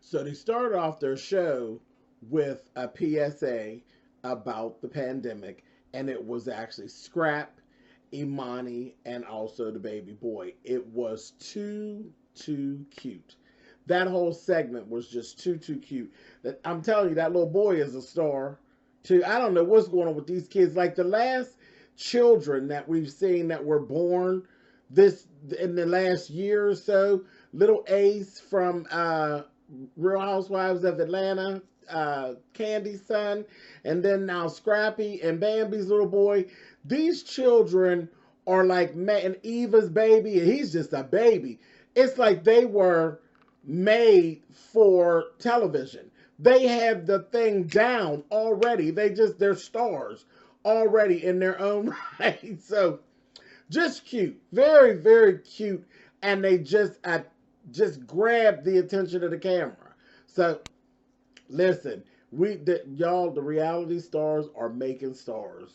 So they started off their show with a PSA about the pandemic, and it was actually Scrap, Imani, and also the baby boy. It was too cute. That whole segment was just too cute. That I'm telling you, that little boy is a star. Too. I don't know what's going on with these kids. Like the last children that we've seen that were born this in the last year or so, little Ace from Real Housewives of Atlanta, Candy's son, and then now Scrappy and Bambi's little boy. These children are like, and Eva's baby, and he's just a baby. It's like they were made for television. They have the thing down already. They're stars already in their own right. So just cute, very cute, and they just grab the attention of the camera. So listen, y'all, the reality stars are making stars.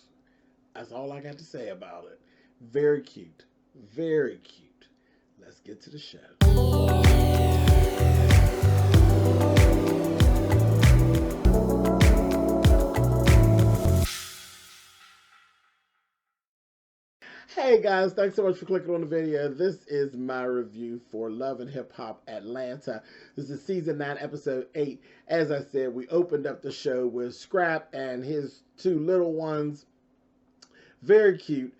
That's all I got to say about it. Very cute, very cute. Let's get to the show. Hey guys, thanks so much for clicking on the video. This is my review for Love and Hip Hop Atlanta. This is season 9, episode 8. As I said, we opened up the show with Scrap and his two little ones. Very cute.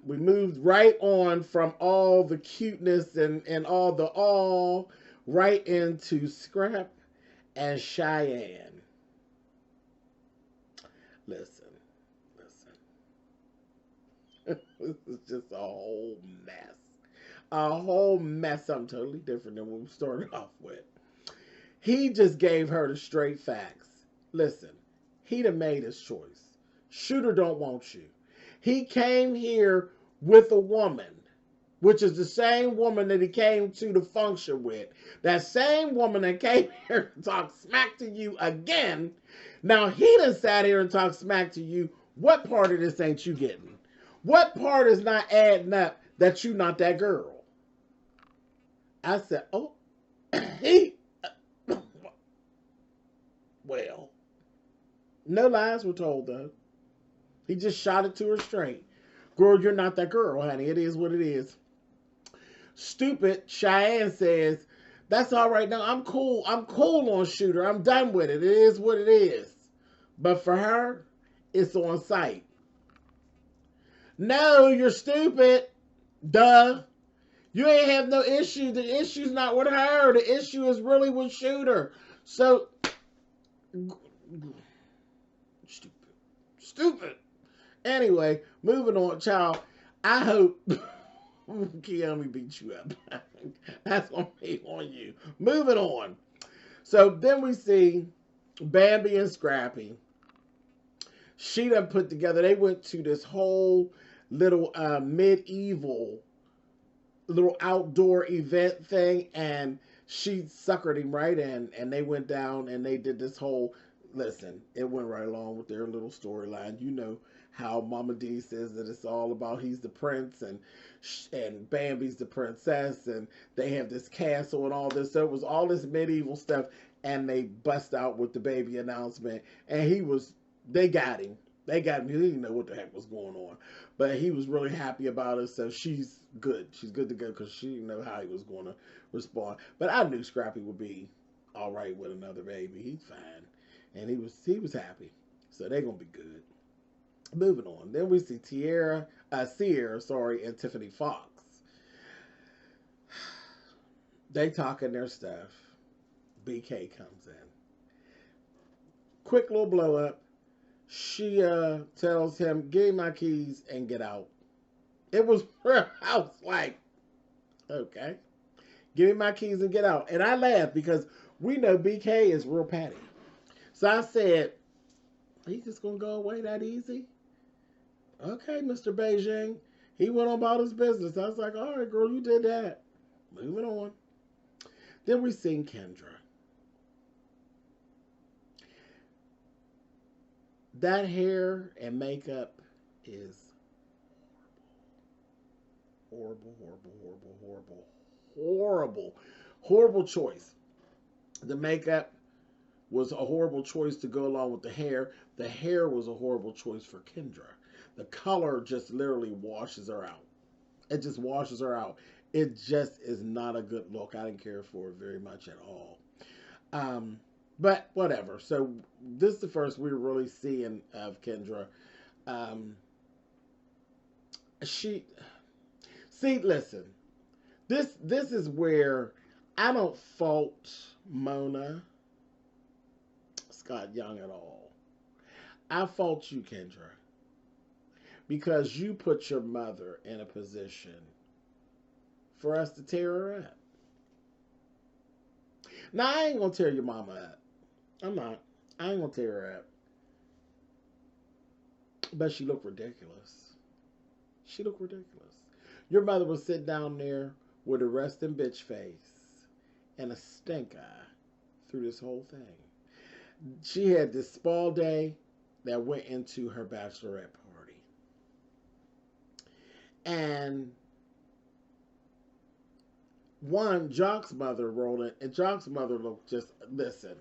We moved right on from all the cuteness and all right into Scrap and Cheyenne. Listen. This is just a whole mess. A whole mess. Something totally different than what we started off with. He just gave her the straight facts. Listen, he done made his choice. Shooter don't want you. He came here with a woman, which is the same woman that he came to the function with. That same woman that came here to talk smack to you again. Now he done sat here and talked smack to you. What part of this ain't you getting? What part is not adding up that you not that girl? I said, oh, he, well, no lies were told though. He just shot it to her straight. Girl, you're not that girl, honey. It is what it is. Stupid Cheyenne says, that's all right now. I'm cool. I'm cool on Shooter. I'm done with it. It is what it is. But for her, it's on sight. No, you're stupid. Duh. You ain't have no issue. The issue's not with her. The issue is really with Shooter. So, stupid. Anyway, moving on, child. I hope Keone beat you up. That's going to be on you. Moving on. So then we see Bambi and Scrappy. She done put together, they went to this whole little medieval little outdoor event thing, and she suckered him right in, and they went down and they did this whole, listen, it went right along with their little storyline. You know how Mama D says that it's all about he's the prince and Bambi's the princess, and they have this castle and all this. So it was all this medieval stuff, and they bust out with the baby announcement, and they got him. They got him. He didn't know what the heck was going on. But he was really happy about it, so she's good. She's good to go because she didn't know how he was going to respond. But I knew Scrappy would be all right with another baby. He's fine. And he was happy. So they're going to be good. Moving on. Then we see Sierra, and Tiffany Fox. They talking their stuff. BK comes in. Quick little blow up. She tells him, give me my keys and get out. It was her house. Like, okay. Give me my keys and get out. And I laughed because we know BK is real petty. So I said, he's just going to go away that easy? Okay, Mr. Beijing. He went on about his business. I was like, all right, girl, you did that. Moving on. Then we seen Kendra. That hair and makeup is horrible choice. The makeup was a horrible choice to go along with the hair. The hair was a horrible choice for Kendra. The color just literally washes her out. It just washes her out. It just is not a good look. I didn't care for it very much at all. But whatever. So this is the first we're really seeing of Kendra. Listen. This is where I don't fault Mona Scott Young at all. I fault you, Kendra, because you put your mother in a position for us to tear her up. Now, I ain't gonna tear your mama up. I'm not. I ain't gonna tear her up. But she looked ridiculous. She looked ridiculous. Your mother was sitting down there with a resting bitch face and a stink eye through this whole thing. She had this spa day that went into her bachelorette party. And Jock's mother rolled in, and Jock's mother looked just, listen.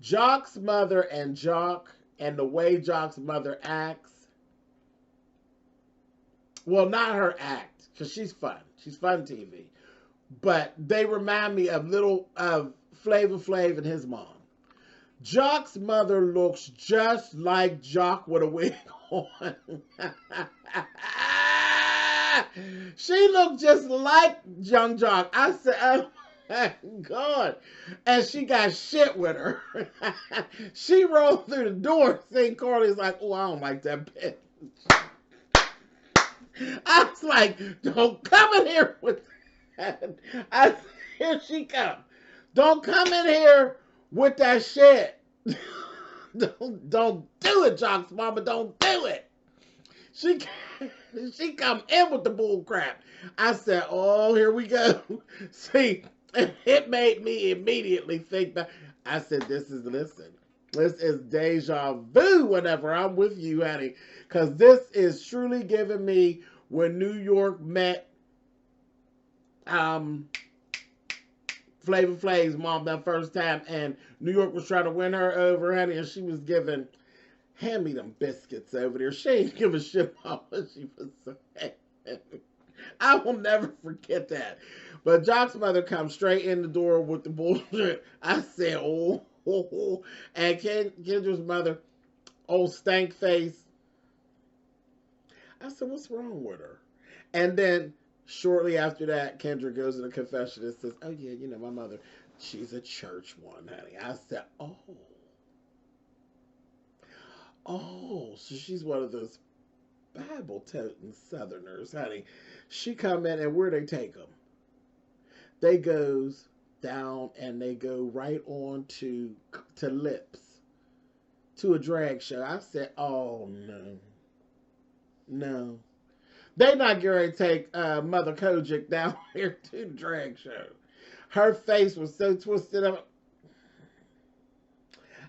Jock's mother and Jock, and the way Jock's mother acts, well, not her act, because she's fun. She's fun TV. But they remind me of Flavor Flav and his mom. Jock's mother looks just like Jock with a wig on. She looked just like young Jock. I said, oh my God. And she got shit with her. She rolled through the door, seeing Carly's like, oh, I don't like that bitch. I was like, don't come in here with that. Here she come. Don't come in here with that shit. Don't do it, Jock's mama. Don't do it. She come in with the bull crap. I said, oh, here we go. See, it made me immediately think back. I said, this is deja vu whenever I'm with you, honey. Because this is truly giving me when New York met Flavor Flav's mom that first time, and New York was trying to win her over, honey, and she was giving, hand me them biscuits over there. She ain't give a shit about what she was saying. I will never forget that. But Jock's mother comes straight in the door with the bullshit. I said, oh. And Kendra's mother, old stank face. I said, what's wrong with her? And then shortly after that, Kendra goes in the confession and says, oh, yeah, my mother, she's a church one, honey. I said, oh. Oh, so she's one of those Bible-toting Southerners, honey. She come in, and where they take them? They goes down, and they go right on to Lips, to a drag show. I said, oh, no. No. They not going to take Mother Kojic down here to the drag show. Her face was so twisted up.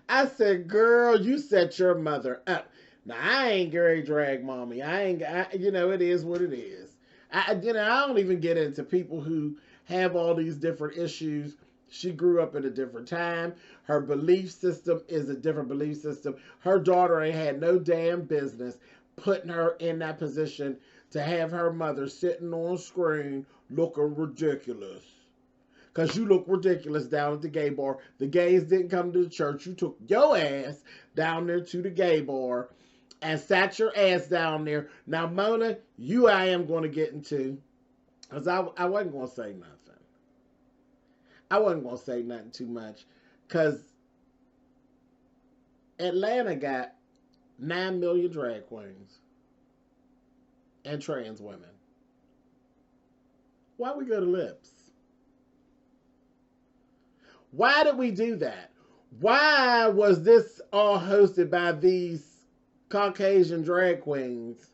I said, girl, you set your mother up. Now, I ain't Gary drag mommy. It is what it is. I don't even get into people who have all these different issues. She grew up in a different time. Her belief system is a different belief system. Her daughter ain't had no damn business putting her in that position to have her mother sitting on screen looking ridiculous. Because you look ridiculous down at the gay bar. The gays didn't come to the church. You took your ass down there to the gay bar and sat your ass down there. Now, Mona, I am going to get into, because I wasn't going to say nothing. I wasn't going to say nothing too much, because Atlanta got 9 million drag queens and trans women. Why we go to Lips? Why did we do that? Why was this all hosted by these Caucasian drag queens?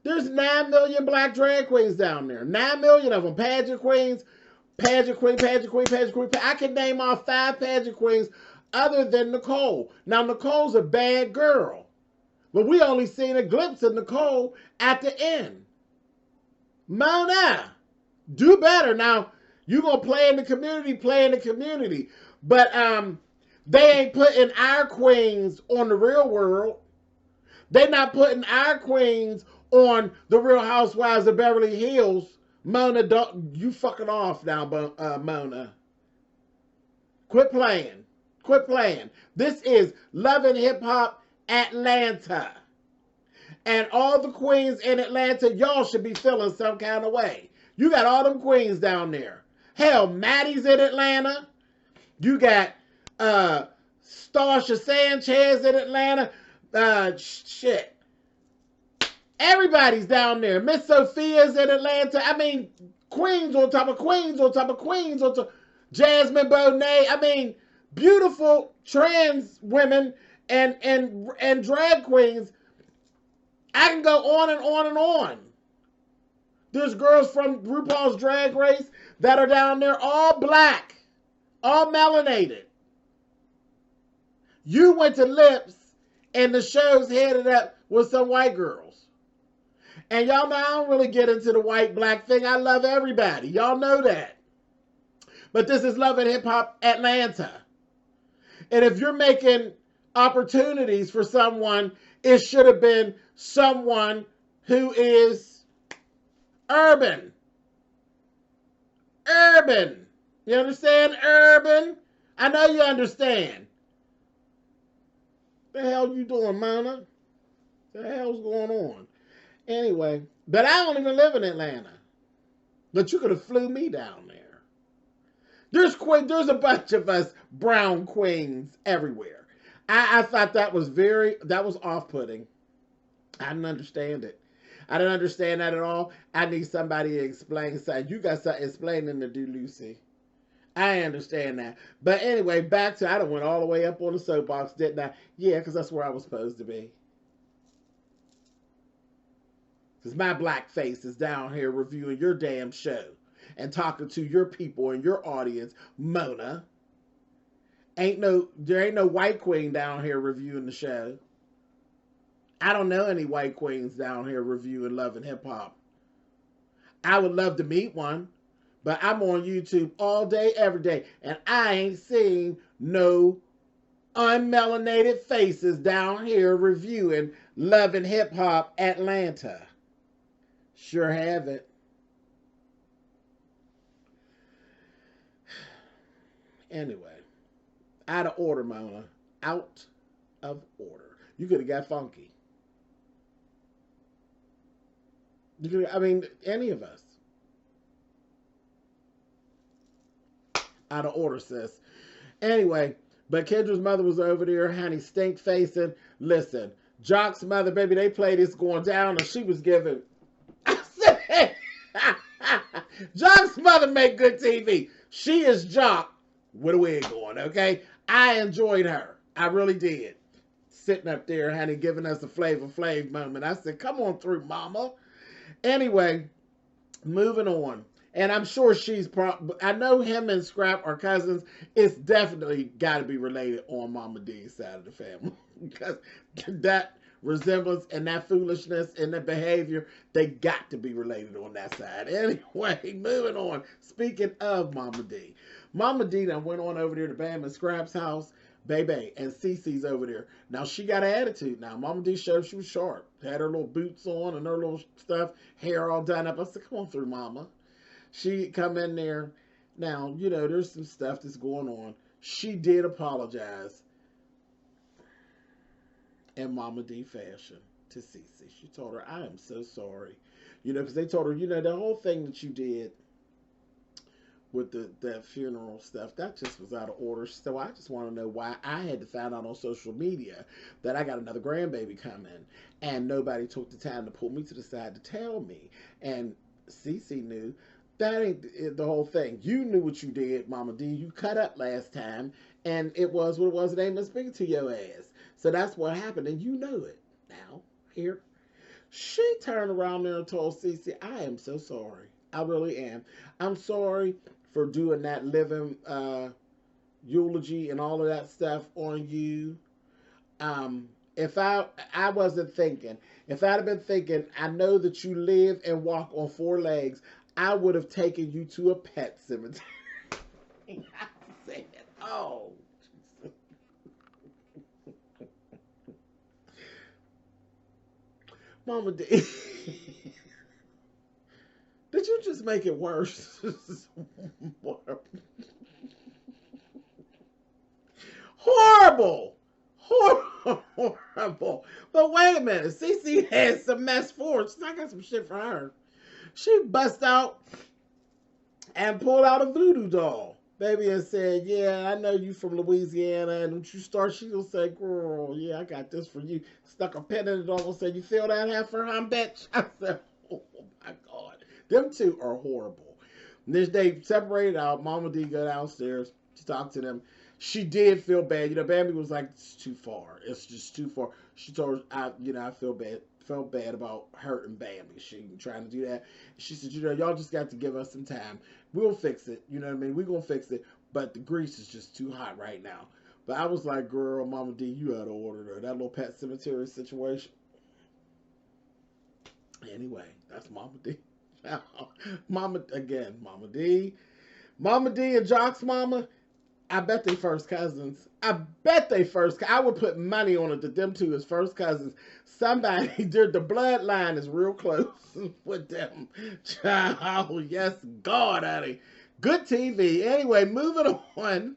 There's 9 million black drag queens down there. 9 million of them. Pageant queens, pageant queen, pageant queen, pageant queen. I can name off 5 pageant queens other than Nicole. Now, Nicole's a bad girl. But we only seen a glimpse of Nicole at the end. Mona, do better. Now, You gonna play in the community, play in the community. But they ain't putting our queens on the Real World. They not putting our queens on the Real Housewives of Beverly Hills. Mona, don't you fucking off now, Mona. Quit playing. Quit playing. This is Love and Hip Hop Atlanta. And all the queens in Atlanta, y'all should be feeling some kind of way. You got all them queens down there. Hell, Maddie's in Atlanta. You got Starsha Sanchez in Atlanta. Shit. Everybody's down there. Miss Sophia's in Atlanta. I mean, queens on top of queens on top of queens on top. Jasmine Bonet. I mean, beautiful trans women and drag queens. I can go on and on and on. There's girls from RuPaul's Drag Race that are down there, all black, all melanated. You went to Lips and the show's headed up with some white girls. And y'all know I don't really get into the white-black thing. I love everybody. Y'all know that. But this is Love and Hip Hop Atlanta. And if you're making opportunities for someone, it should have been someone who is urban. Urban. You understand? Urban. I know you understand. What the hell you doing, Mona? What the hell's going on? Anyway, but I don't even live in Atlanta. But you could have flew me down there. There's a bunch of us brown queens everywhere. I thought that was off-putting. I didn't understand it. I didn't understand that at all. I need somebody to explain something. You got something explaining to do, Lucy. I understand that. But anyway, back to, I done went all the way up on the soapbox, didn't I? Yeah, because that's where I was supposed to be. Because my black face is down here reviewing your damn show and talking to your people and your audience, Mona. There ain't no white queen down here reviewing the show. I don't know any white queens down here reviewing Love and Hip Hop. I would love to meet one, but I'm on YouTube all day, every day, and I ain't seen no unmelanated faces down here reviewing Love and Hip Hop Atlanta. Sure haven't. Anyway, out of order, Mona. Out of order. You could have got funky. Any of us. Out of order, sis. Anyway, but Kendra's mother was over there, honey, stink facing. Listen, Jock's mother, baby, they played this going down, and she was giving. I said, Jock's mother make good TV. She is Jock with a wig on, okay? I enjoyed her. I really did. Sitting up there, honey, giving us a Flavor Flav moment. I said, come on through, mama. Anyway, moving on. And I'm sure I know him and Scrap are cousins. It's definitely got to be related on Mama D's side of the family. Because that resemblance and that foolishness and that behavior, they got to be related on that side. Anyway, moving on. Speaking of Mama D. Mama D done went on over there to Bam and Scrap's house. Baby, and CeCe's over there. Now, she got an attitude now. Mama D showed she was sharp. Had her little boots on and her little stuff, hair all done up. I said, come on through, Mama. She come in there. Now, there's some stuff that's going on. She did apologize in Mama D fashion to CeCe. She told her, I am so sorry. Because they told her, the whole thing that you did with that funeral stuff, that just was out of order. So I just want to know why I had to find out on social media that I got another grandbaby coming, and nobody took the time to pull me to the side to tell me. And CeCe knew. That ain't the whole thing. You knew what you did, Mama D. You cut up last time, and it was what it was. They ain't been speaking to your ass. So that's what happened, and you know it. Now, here. She turned around there and told CeCe, I am so sorry. I really am. I'm sorry for doing that living eulogy and all of that stuff on you. If I wasn't thinking, if I'd have been thinking, I know that you live and walk on 4 legs. I would have taken you to a pet cemetery. I said, oh. Mama D. Did you just make it worse? Horrible. Horrible. But wait a minute. CeCe had some mess for it. I got some shit for her. She bust out and pulled out a voodoo doll. Baby and said, yeah, I know you from Louisiana. And when you start, she'll say, girl, yeah, I got this for you. Stuck a pen in it and said, you feel that heifer, huh, bitch? I said, oh my God. Them two are horrible. They separated out. Mama D go downstairs to talk to them. She did feel bad. You know, Bambi was like, it's too far. It's just too far. She told her, I feel bad. Felt bad about hurting Bambi. She trying to do that. She said, y'all just got to give us some time. We'll fix it. You know what I mean? We're going to fix it. But the grease is just too hot right now. But I was like, girl, Mama D, you out of order there. That little pet cemetery situation. Anyway, that's Mama D. Mama D. Mama D and Jock's mama, I bet they first cousins. I would put money on it that them two is first cousins. Somebody, the bloodline is real close with them. Child, yes, God, honey. Good TV. Anyway, moving on.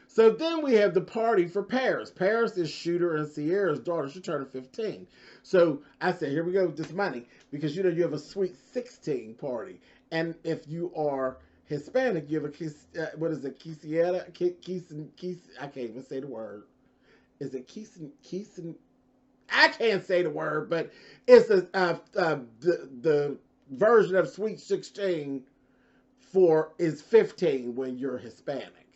So then we have the party for Paris. Paris is Shooter and Sierra's daughter. She's turning 15. So I said, here we go with this money. Because, you have a sweet 16 party. And if you are Hispanic, you have a, what is it, quinceañera? I can't even say the word. Is it quinceañera? I can't say the word, but it's the version of Sweet 16 is 15 when you're Hispanic.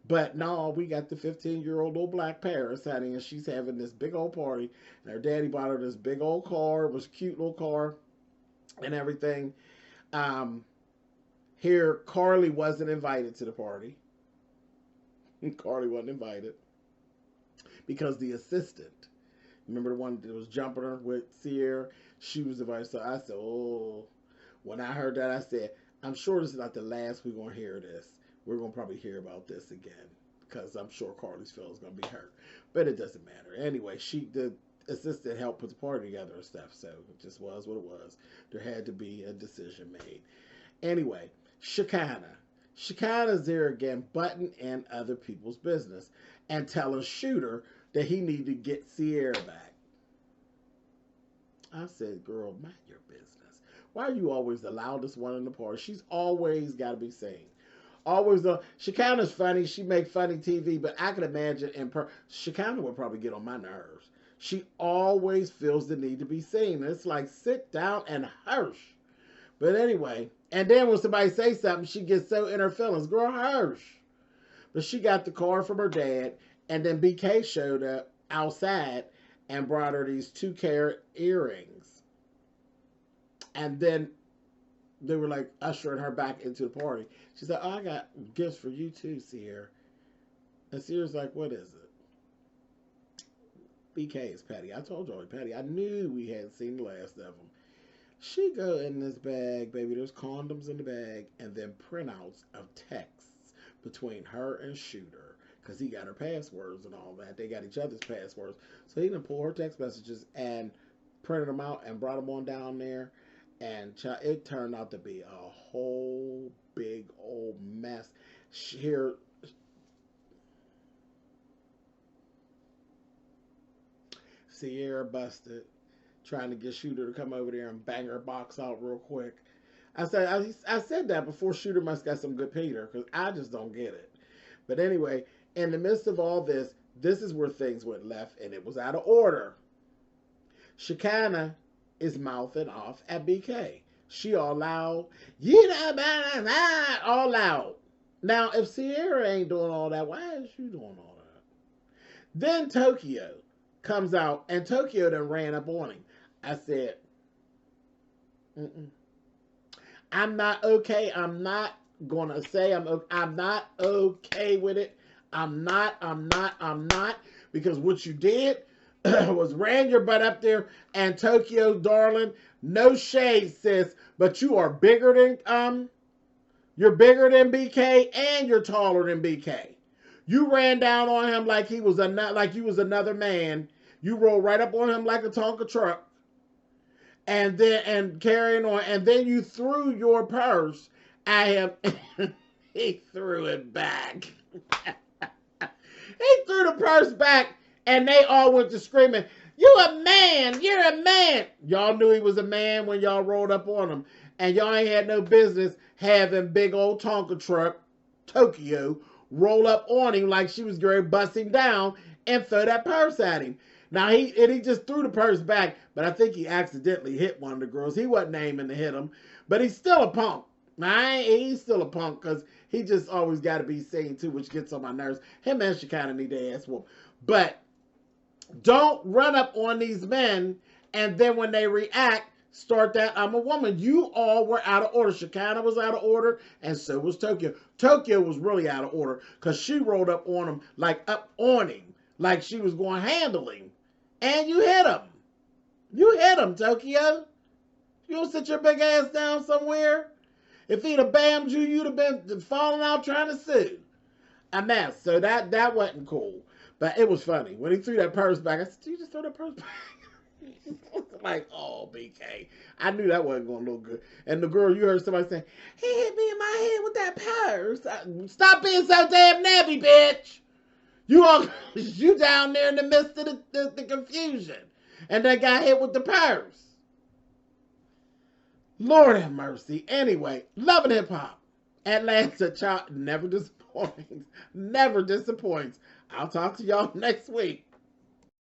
But no, we got the 15-year-old little black Paris, honey, and she's having this big old party. And her daddy bought her this big old car. It was a cute little car and everything. Here, Carly wasn't invited to the party. Carly wasn't invited because the assistant, remember the one that was jumping her with Sierra? She was invited. So I said, oh, when I heard that, I said, I'm sure this is not the last we're going to hear this. We're going to probably hear about this again because I'm sure Carly's feelings going to be hurt. But it doesn't matter. Anyway, the assistant helped put the party together and stuff. So it just was what it was. There had to be a decision made. Anyway, Shekinah's there again, butting in other people's business and telling Shooter that he needed to get Sierra back. I said, girl, mind your business. Why are you always the loudest one in the party? She's always got to be seen. Always, Shekinah's funny. She make funny TV, but I can imagine Shekinah would probably get on my nerves. She always feels the need to be seen. It's like, sit down and hush. But anyway, and then when somebody says something, she gets so in her feelings. Girl, hush. But she got the car from her dad, and then BK showed up outside and brought her these 2-carat earrings. And then they were like ushering her back into the party. She said, oh, I got gifts for you too, Sierra. And Sierra's like, what is it? BK is Patty. I told y'all, Patty, I knew we hadn't seen the last of them. She go in this bag, baby. There's condoms in the bag, and then printouts of texts between her and Shooter, because he got her passwords and all that. They got each other's passwords, so he done pull her text messages and printed them out and brought them on down there. And it turned out to be a whole big old mess. Here, Sierra busted, trying to get Shooter to come over there and bang her box out real quick. I said that before. Shooter must got some good Peter, because I just don't get it. But anyway, in the midst of all this, this is where things went left, and it was out of order. Shekinah is mouthing off at BK. She all loud, all loud. Now, if Sierra ain't doing all that, why is she doing all that? Then Tokyo comes out, and Tokyo done ran up on him. I said, I'm not okay. I'm not going to say I'm not okay with it. I'm not. Because what you did, was ran your butt up there. And Tokyo, darling, no shade, sis, but you are bigger than you're bigger than BK and you're taller than BK. You ran down on him like he was like you was another man. You rolled right up on him like a Tonka truck. And carrying on, and then you threw your purse at him. He threw it back. He threw the purse back, and they all went to screaming, "You a man! You're a man!" Y'all knew he was a man when y'all rolled up on him, and y'all ain't had no business having big old Tonka truck Tokyo roll up on him like she was going busting down and throw that purse at him. Now, he just threw the purse back, but I think he accidentally hit one of the girls. He wasn't aiming to hit him, but he's still a punk. Now, he's still a punk because he just always got to be seen too, which gets on my nerves. Him and she kind of need their ass whooped. But don't run up on these men, and then when they react, start that I'm a woman. You all were out of order. Shekinah was out of order, and so was Tokyo. Tokyo was really out of order because she rolled up on him, like she was going to handle him. And you hit him. You hit him, Tokyo. You don't sit your big ass down somewhere. If he'd have bammed you, you'd have been falling out trying to sue. A mess. So that wasn't cool. But it was funny. When he threw that purse back, I said, "You just throw that purse back?" Like, oh, BK. I knew that wasn't going to look good. And the girl, you heard somebody saying, "He hit me in my head with that purse." Stop being so damn nabby, bitch. You down there in the midst of the confusion. And they got hit with the purse. Lord have mercy. Anyway, loving hip hop. Atlanta child never disappoints. Never disappoints. I'll talk to y'all next week.